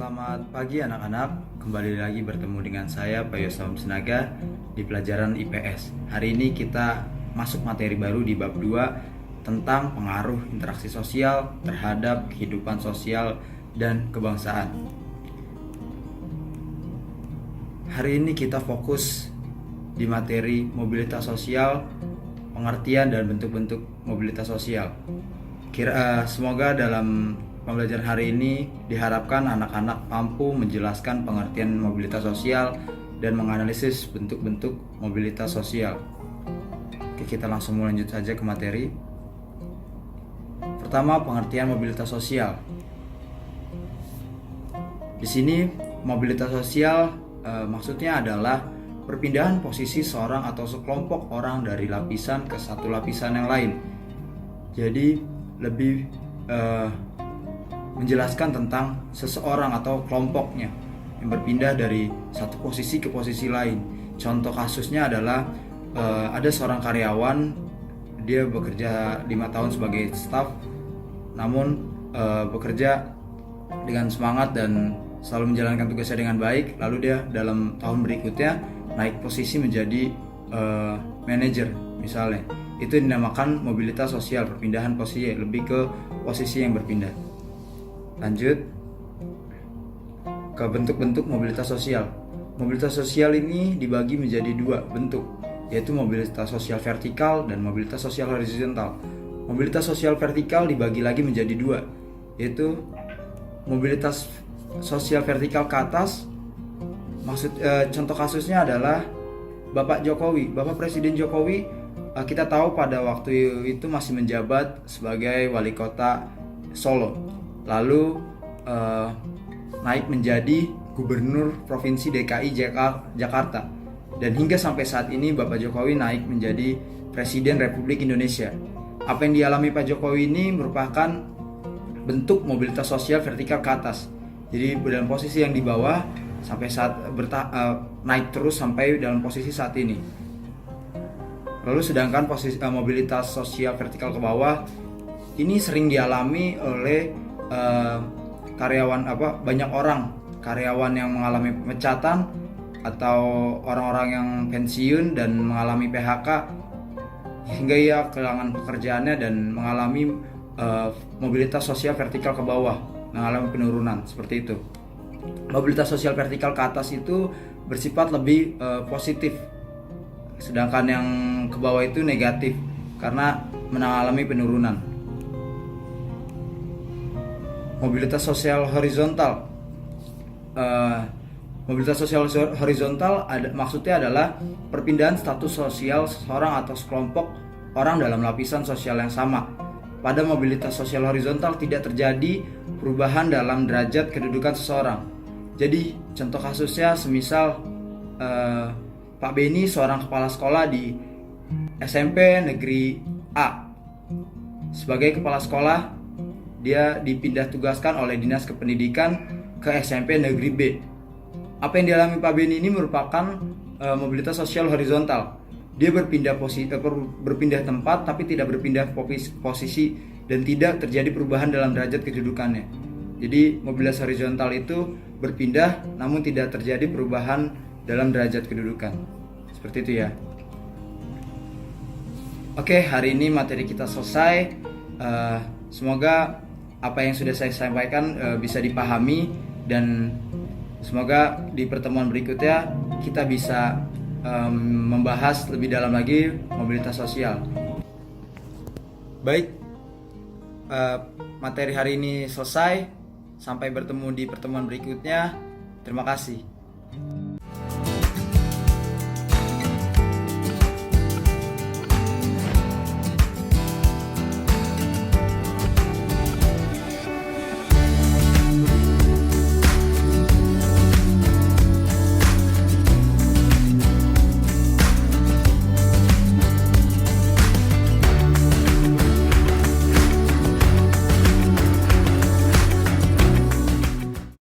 Selamat pagi anak-anak, kembali lagi bertemu dengan saya Pak Yosam Senaga di pelajaran IPS. Hari ini kita masuk materi baru di bab 2 tentang pengaruh interaksi sosial terhadap kehidupan sosial dan kebangsaan. Hari ini kita fokus di materi mobilitas sosial, pengertian dan bentuk-bentuk mobilitas sosial. Semoga dalam pembelajaran hari ini diharapkan anak-anak mampu menjelaskan pengertian mobilitas sosial dan menganalisis bentuk-bentuk mobilitas sosial. Oke, kita langsung lanjut saja ke materi. Pertama, pengertian mobilitas sosial. Di sini mobilitas sosial maksudnya adalah perpindahan posisi seorang atau sekelompok orang dari lapisan ke satu lapisan yang lain. Jadi lebih menjelaskan tentang seseorang atau kelompoknya yang berpindah dari satu posisi ke posisi lain. Contoh kasusnya adalah ada seorang karyawan, dia bekerja 5 tahun sebagai staf, namun bekerja dengan semangat dan selalu menjalankan tugasnya dengan baik. Lalu dia dalam tahun berikutnya naik posisi menjadi manajer misalnya. Itu dinamakan mobilitas sosial, perpindahan posisi, lebih ke posisi yang berpindah. Lanjut ke bentuk-bentuk mobilitas sosial. Mobilitas sosial ini dibagi menjadi 2 bentuk, yaitu mobilitas sosial vertikal dan mobilitas sosial horizontal. Mobilitas sosial vertikal dibagi lagi menjadi 2, yaitu mobilitas sosial vertikal ke atas. Contoh kasusnya adalah Bapak Jokowi, Bapak Presiden Jokowi. Kita tahu pada waktu itu masih menjabat sebagai wali kota Solo. Lalu naik menjadi gubernur Provinsi DKI Jakarta, dan hingga sampai saat ini Bapak Jokowi naik menjadi Presiden Republik Indonesia. Apa yang dialami Pak Jokowi ini merupakan bentuk mobilitas sosial vertikal ke atas. Jadi dalam posisi yang di bawah sampai saat naik terus sampai dalam posisi saat ini. Lalu sedangkan posisi mobilitas sosial vertikal ke bawah ini sering dialami oleh banyak orang karyawan yang mengalami pemecatan atau orang-orang yang pensiun dan mengalami PHK hingga ia kehilangan pekerjaannya dan mengalami mobilitas sosial vertikal ke bawah, mengalami penurunan seperti itu. Mobilitas sosial vertikal ke atas itu bersifat lebih positif, sedangkan yang ke bawah itu negatif karena mengalami penurunan. Mobilitas sosial horizontal. Mobilitas sosial horizontal maksudnya adalah perpindahan status sosial seseorang atau sekelompok orang dalam lapisan sosial yang sama. Pada mobilitas sosial horizontal tidak terjadi perubahan dalam derajat kedudukan seseorang. Jadi contoh kasusnya semisal Pak Beni seorang kepala sekolah di SMP negeri A. Sebagai kepala sekolah, dia dipindah tugaskan oleh Dinas Kependidikan ke SMP negeri B. Apa yang dialami Pak Beni ini merupakan mobilitas sosial horizontal. Dia berpindah tempat tapi tidak berpindah posisi dan tidak terjadi perubahan dalam derajat kedudukannya. Jadi mobilitas horizontal itu berpindah namun tidak terjadi perubahan dalam derajat kedudukan. Seperti itu ya. Oke, hari ini materi kita selesai. Semoga apa yang sudah saya sampaikan bisa dipahami, dan semoga di pertemuan berikutnya kita bisa membahas lebih dalam lagi mobilitas sosial. Baik, materi hari ini selesai. Sampai bertemu di pertemuan berikutnya. Terima kasih.